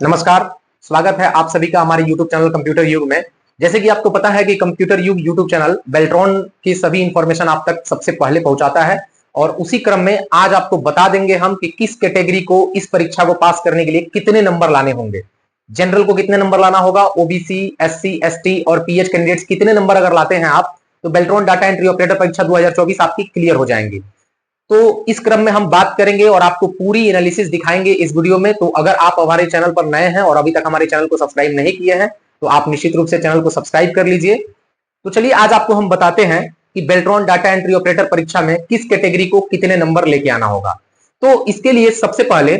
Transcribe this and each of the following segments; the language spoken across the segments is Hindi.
नमस्कार। स्वागत है आप सभी का हमारे YouTube चैनल कंप्यूटर युग में। जैसे कि आपको पता है कि कंप्यूटर युग YouTube चैनल बेल्ट्रॉन की सभी इंफॉर्मेशन आप तक सबसे पहले पहुंचाता है और उसी क्रम में आज आपको बता देंगे हम कि किस कैटेगरी को इस परीक्षा को पास करने के लिए कितने नंबर लाने होंगे। जनरल को कितने नंबर लाना होगा, ओबीसी, एससी, एसटी और पीएच कैंडिडेट्स कितने नंबर अगर लाते हैं आप तो बेल्ट्रॉन डाटा एंट्री ऑपरेटर परीक्षा 2024 आपकी क्लियर हो जाएंगी। तो इस क्रम में हम बात करेंगे और आपको पूरी एनालिसिस दिखाएंगे इस वीडियो में। तो अगर आप हमारे चैनल पर नए हैं और अभी तक हमारे चैनल को सब्सक्राइब नहीं किए हैं तो आप निश्चित रूप से चैनल को सब्सक्राइब कर लीजिए। तो चलिए आज आपको हम बताते हैं कि बेल्ट्रॉन डाटा एंट्री ऑपरेटर परीक्षा में किस कैटेगरी को कितने नंबर लेके आना होगा। तो इसके लिए सबसे पहले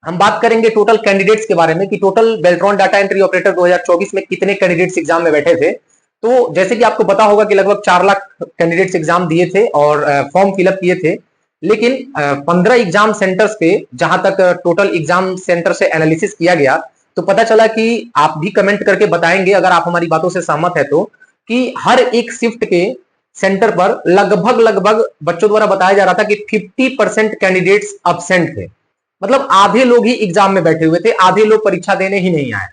हम बात करेंगे टोटल कैंडिडेट्स के बारे में कि total Beltron data entry operator 2024 में कितने कैंडिडेट्स एग्जाम में बैठे थे। तो जैसे कि आपको पता होगा कि लगभग 4 लाख कैंडिडेट्स एग्जाम दिए थे और फॉर्म फिलअप किए थे, लेकिन 15 एग्जाम सेंटर्स पे जहां तक टोटल एग्जाम सेंटर से एनालिसिस किया गया तो पता चला कि आप भी कमेंट करके बताएंगे अगर आप हमारी बातों से सहमत है तो, कि हर एक शिफ्ट के सेंटर पर लगभग लगभग बच्चों द्वारा बताया जा रहा था कि 50% कैंडिडेट्स अब्सेंट थे। मतलब आधे लोग ही एग्जाम में बैठे हुए थे, आधे लोग परीक्षा देने ही नहीं आए।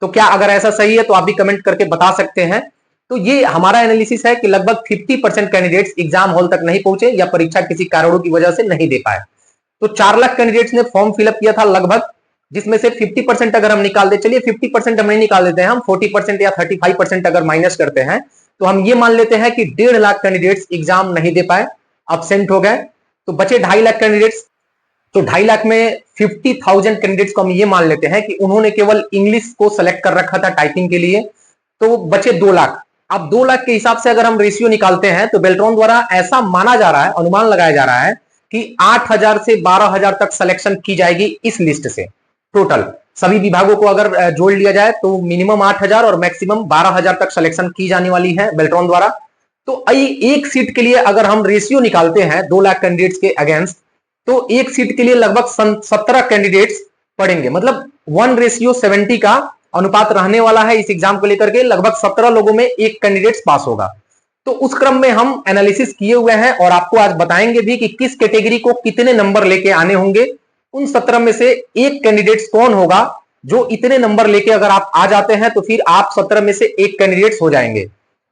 तो क्या अगर ऐसा सही है तो आप भी कमेंट करके बता सकते हैं। तो ये हमारा एनालिसिस है कि लगभग 50% कैंडिडेट्स एग्जाम हॉल तक नहीं पहुंचे या परीक्षा किसी कारणों की वजह से नहीं दे पाए। तो 4 लाख कैंडिडेट्स ने फॉर्म फिलअप किया था लगभग, जिसमें से 50% अगर हम निकाल दे, चलिए 50% हम नहीं निकाल देते हैं, हम 40% या 35% अगर माइनस करते हैं तो हम ये मान लेते हैं कि 1.5 लाख कैंडिडेट्स एग्जाम नहीं दे पाए, अब्सेंट हो गए। तो बचे 2.5 लाख कैंडिडेट्स। तो 2.5 लाख में 50,000 कैंडिडेट्स को हम ये मान लेते हैं कि उन्होंने केवल इंग्लिश को सेलेक्ट कर रखा था टाइपिंग के लिए। तो बचे 2 लाख। अब 2 लाख के हिसाब से अगर हम रेशियो निकालते हैं तो बेल्ट्रॉन द्वारा ऐसा माना जा रहा है, अनुमान लगाया जा रहा है कि 8,000 से 12,000 तक सिलेक्शन की जाएगी इस लिस्ट से। टोटल सभी विभागों को अगर जोड़ लिया जाए तो मिनिमम 8,000 और मैक्सिमम 12,000 तक सिलेक्शन की जाने वाली है बेल्ट्रॉन द्वारा। तो एक सीट के लिए अगर हम रेशियो निकालते हैं 2 लाख कैंडिडेट्स के अगेंस्ट तो एक सीट के लिए लगभग 17 कैंडिडेट्स पढ़ेंगे। मतलब 1:70 का अनुपात रहने वाला है इस एग्जाम को लेकर के, लगभग 17 लोगों में एक कैंडिडेट पास होगा। तो उस क्रम में हम एनालिसिस किए हुए हैं और आपको आज बताएंगे भी कि किस कैटेगरी को कितने नंबर लेके आने होंगे। उन 17 में से एक कैंडिडेट कौन होगा जो इतने नंबर लेके अगर आप आ जाते हैं तो फिर आप 17 में से एक कैंडिडेट हो जाएंगे,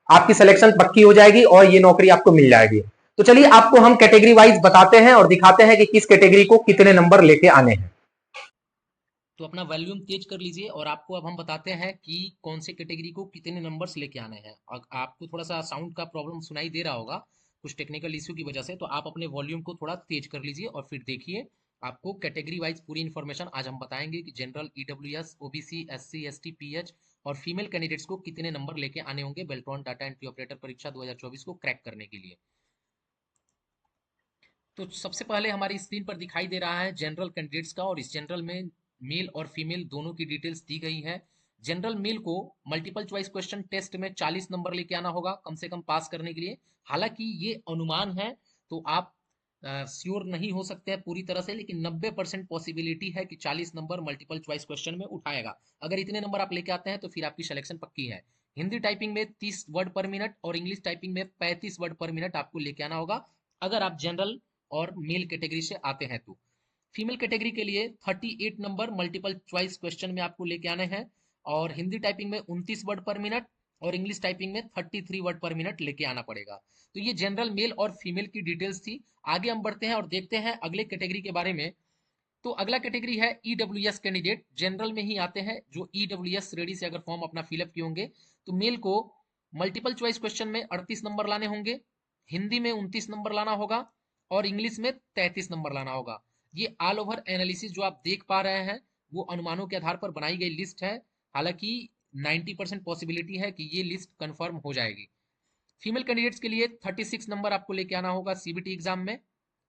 आपकी सिलेक्शन पक्की हो जाएगी और ये नौकरी आपको मिल जाएगी। तो चलिए आपको हम कैटेगरी वाइज बताते हैं और दिखाते हैं कि किस कैटेगरी को कितने नंबर लेके आने हैं। तो अपना वॉल्यूम तेज कर लीजिए और आपको अब हम बताते हैं कि कौन से कैटेगरी को कितने नंबर्स लेके आने हैं। और आपको थोड़ा सा साउंड का प्रॉब्लम सुनाई दे रहा होगा कुछ टेक्निकल इश्यू की वजह से, तो आप अपने वॉल्यूम को थोड़ा तेज कर लीजिए और फिर देखिए आपको कैटेगरी वाइज पूरी इन्फॉर्मेशन आज हम बताएंगे कि general, EWS, OBC, SC, ST, pH और फीमेल कैंडिडेट्स को कितने नंबर लेके आने होंगे बेल्ट्रॉन डाटा एंट्री ऑपरेटर परीक्षा 2024 को क्रैक करने के लिए। तो सबसे पहले हमारी स्क्रीन पर दिखाई दे रहा है जनरल कैंडिडेट्स का, और इस जनरल में मेल और फीमेल दोनों की डिटेल्स दी गई है। जनरल मेल को मल्टीपल चॉइस क्वेश्चन टेस्ट में 40 नंबर लेके आना होगा कम से कम पास करने के लिए। हालांकि ये अनुमान है, तो आप श्योर नहीं हो सकते हैं पूरी तरह से, लेकिन 90% पॉसिबिलिटी है कि 40 नंबर मल्टीपल चॉइस क्वेश्चन में उठाएगा। अगर इतने नंबर आप लेके आते हैं तो फिर आपकी सिलेक्शन पक्की है। हिंदी टाइपिंग में 30 वर्ड पर मिनट और इंग्लिश टाइपिंग में 35 वर्ड पर मिनट आपको लेके आना होगा अगर आप जनरल और मेल कैटेगरी से आते हैं तो। फीमेल कैटेगरी के लिए 38 नंबर मल्टीपल चॉइस क्वेश्चन में आपको लेके आने हैं और हिंदी टाइपिंग में 29 वर्ड पर मिनट और इंग्लिश टाइपिंग में 33 वर्ड पर मिनट लेके आना पड़ेगा। तो ये जनरल मेल और फीमेल की डिटेल्स थी। आगे हम बढ़ते हैं और देखते हैं अगले कैटेगरी के बारे में। तो अगला कैटेगरी है ईडब्ल्यूएस कैंडिडेट। जनरल में ही आते हैं जो ईडब्ल्यूएस रेडी से अगर फॉर्म अपना फिलअप किए होंगे। तो मेल को मल्टीपल चॉइस क्वेश्चन में 38 नंबर लाने होंगे, हिंदी में 29 नंबर लाना होगा और इंग्लिश में 33 नंबर लाना होगा। ये ऑल ओवर एनालिसिस जो आप देख पा रहे हैं वो अनुमानों के आधार पर बनाई गई लिस्ट है। हालांकि 90% पॉसिबिलिटी है कि ये लिस्ट कंफर्म हो जाएगी। फीमेल कैंडिडेट्स के लिए 36 नंबर आपको लेके आना होगा सीबीटी एग्जाम में,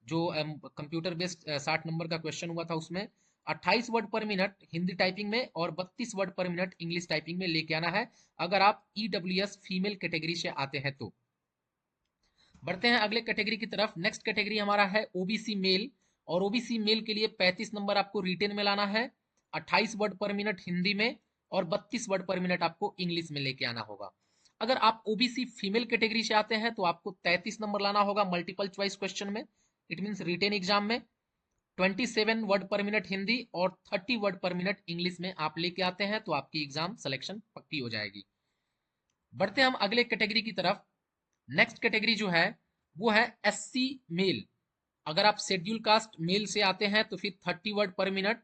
जो कंप्यूटर बेस्ड 60 नंबर का क्वेश्चन हुआ था उसमें। 28 वर्ड पर मिनट हिंदी टाइपिंग में और 32 वर्ड पर मिनट इंग्लिश टाइपिंग में लेके आना है अगर आप ईडब्ल्यूएस फीमेल कैटेगरी से आते हैं तो। बढ़ते हैं अगले कैटेगरी की तरफ। नेक्स्ट कैटेगरी हमारा है ओबीसी मेल, और ओबीसी मेल के लिए 35 नंबर आपको रिटेन में लाना है, 28 वर्ड पर मिनट हिंदी में और 32 वर्ड पर मिनट आपको इंग्लिश में लेके आना होगा। अगर आप ओबीसी फीमेल कैटेगरी से आते हैं तो आपको 33 नंबर लाना होगा मल्टीपल चॉइस क्वेश्चन में, इट मीन रिटेन एग्जाम में, 27 वर्ड पर मिनट हिंदी और 30 वर्ड पर मिनट इंग्लिश में आप लेके आते हैं तो आपकी एग्जाम सिलेक्शन पक्की हो जाएगी। बढ़ते हम अगले कैटेगरी की तरफ। नेक्स्ट कैटेगरी जो है वो है एससी मेल। अगर आप शेड्यूल कास्ट मेल से आते हैं तो फिर 30 वर्ड पर मिनट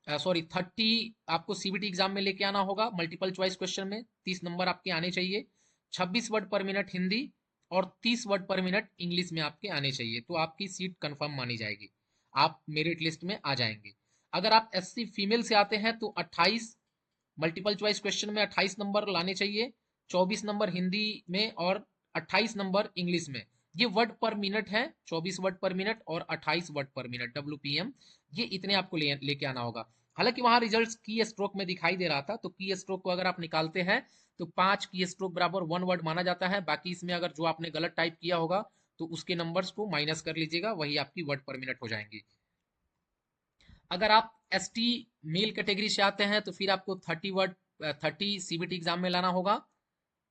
30 आपको सीबीटी एग्जाम में लेके आना होगा। मल्टीपल चॉइस क्वेश्चन में 30 नंबर आपके आने चाहिए। 26 वर्ड पर मिनट हिंदी और 30 वर्ड पर मिनट इंग्लिश में आपके आने चाहिए, तो आपकी सीट कंफर्म मानी जाएगी, आप मेरिट लिस्ट में आ जाएंगे। अगर आप एससी फीमेल से आते हैं तो 28 मल्टीपल चॉइस क्वेश्चन में 28 नंबर लाने चाहिए, 24 नंबर हिंदी में और 28 नंबर इंग्लिश में। ये वर्ड पर मिनट है, 24 वर्ड पर मिनट और 28 वर्ड पर मिनट WPM, ये इतने आपको लेके आना होगा। हालांकि वहां रिजल्ट्स की स्ट्रोक में दिखाई दे रहा था, तो की स्ट्रोक को अगर आप निकालते हैं तो 5 की स्ट्रोक बराबर 1 वर्ड माना जाता है। बाकी इसमें अगर जो आपने गलत टाइप किया होगा तो उसके नंबर्स को माइनस कर लीजिएगा, वही आपकी वर्ड पर मिनट हो जाएंगी। अगर आप एसटी मेल कैटेगरी से आते हैं तो फिर आपको 30 सीबीटी एग्जाम में लाना होगा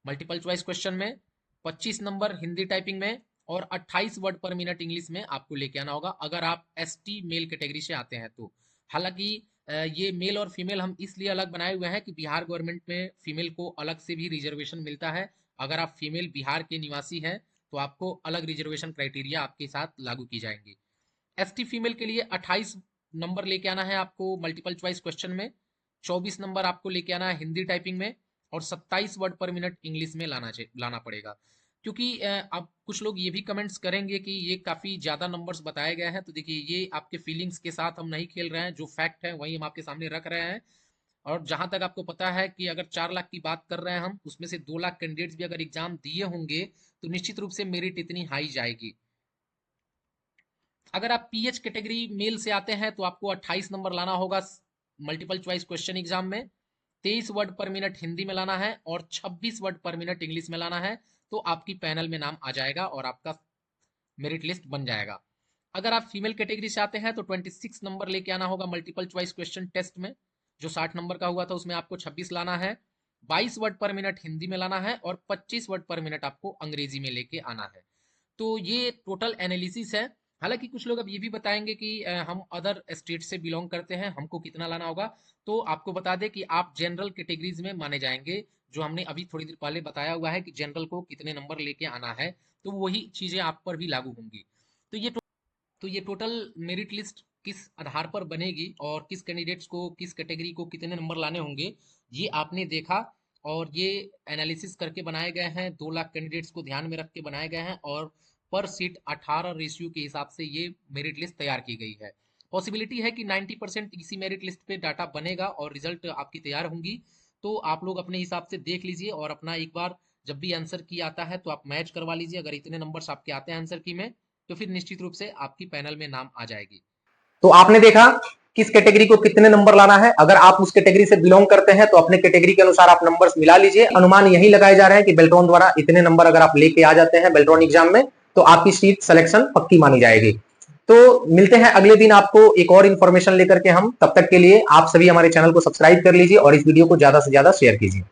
मल्टीपल चॉइस क्वेश्चन में, 25 नंबर हिंदी टाइपिंग में और 28 वर्ड पर मिनट इंग्लिश में आपको लेके आना होगा, अगर आप एसटी मेल कैटेगरी से आते हैं तो। हालांकि ये मेल और फीमेल हम इसलिए अलग बनाए हुए हैं कि बिहार गवर्नमेंट में फीमेल को अलग से भी रिजर्वेशन मिलता है। अगर आप फीमेल बिहार के निवासी हैं तो आपको अलग रिजर्वेशन क्राइटेरिया आपके साथ लागू की जाएंगी। एसटी फीमेल के लिए 28 नंबर लेके आना है आपको मल्टीपल चॉइस क्वेश्चन में, 24 नंबर आपको लेके आना है हिंदी टाइपिंग में और 27 वर्ड पर मिनट इंग्लिश में लाना पड़ेगा। क्योंकि अब कुछ लोग ये भी कमेंट्स करेंगे कि ये काफ़ी ज़्यादा नंबर्स बताए गए हैं, तो देखिए ये आपके फीलिंग्स के साथ हम नहीं खेल रहे हैं, जो फैक्ट है वही हम आपके सामने रख रहे हैं। और जहां तक आपको पता है कि अगर 4 लाख की बात कर रहे हैं हम, उसमें से 2 लाख कैंडिडेट्स भी अगर एग्जाम दिए होंगे तो निश्चित रूप से मेरिट इतनी हाई जाएगी। अगर आप पीएच कैटेगरी मेल से आते हैं तो आपको 28 नंबर लाना होगा मल्टीपल चॉइस क्वेश्चन एग्जाम में, 23 वर्ड पर मिनट हिंदी में लाना है और 26 वर्ड पर मिनट इंग्लिश में लाना है, तो आपकी पैनल में नाम आ जाएगा और आपका मेरिट लिस्ट बन जाएगा। अगर आप फीमेल कैटेगरी से आते हैं तो 26 नंबर लेके आना होगा मल्टीपल चॉइस क्वेश्चन टेस्ट में, जो 60 नंबर का हुआ था उसमें आपको 26 लाना है, 22 वर्ड पर मिनट हिंदी में लाना है और 25 वर्ड पर मिनट आपको अंग्रेजी में लेके आना है। तो ये टोटल एनालिसिस है। हालांकि कुछ लोग अब ये भी बताएंगे कि हम अदर स्टेट से बिलोंग करते हैं, हमको कितना लाना होगा। तो आपको बता दें कि आप जनरल कैटेगरीज में माने जाएंगे, जो हमने अभी थोड़ी देर पहले बताया हुआ है कि जनरल को कितने नंबर लेके आना है, तो वही चीजें आप पर भी लागू होंगी। तो ये टोटल मेरिट लिस्ट किस आधार पर बनेगी और किस कैंडिडेट्स को किस कैटेगरी को कितने नंबर लाने होंगे, ये आपने देखा। और ये एनालिसिस करके बनाए गए हैं, 2 लाख कैंडिडेट्स को ध्यान में रख के बनाए गए हैं और पर सीट 18 रेशियो के हिसाब से ये मेरिट लिस्ट तैयार की गई है। पॉसिबिलिटी है कि 90% इसी मेरिट लिस्ट पे डाटा बनेगा और रिजल्ट आपकी तैयार होंगी। तो आप लोग अपने हिसाब से देख लीजिए और अपना एक बार जब भी आंसर की आता है तो आप मैच करवा लीजिए। अगर इतने नंबर्स आपके आते हैं आंसर की में, तो फिर निश्चित रूप से आपकी पैनल में नाम आ जाएगी। तो आपने देखा किस कैटेगरी को कितने नंबर लाना है। अगर आप उस कैटेगरी से बिलोंग करते हैं तो अपने कैटेगरी के अनुसार आप नंबर्स मिला लीजिए। अनुमान यही लगाए जा रहे हैं कि बेल्ट्रॉन द्वारा इतने नंबर अगर आप लेके आ जाते हैं बेल्ट्रॉन एग्जाम में तो आपकी सीट सिलेक्शन पक्की मानी जाएगी। तो मिलते हैं अगले दिन आपको एक और इंफॉर्मेशन लेकर के हम। तब तक के लिए आप सभी हमारे चैनल को सब्सक्राइब कर लीजिए और इस वीडियो को ज्यादा से ज्यादा शेयर कीजिए।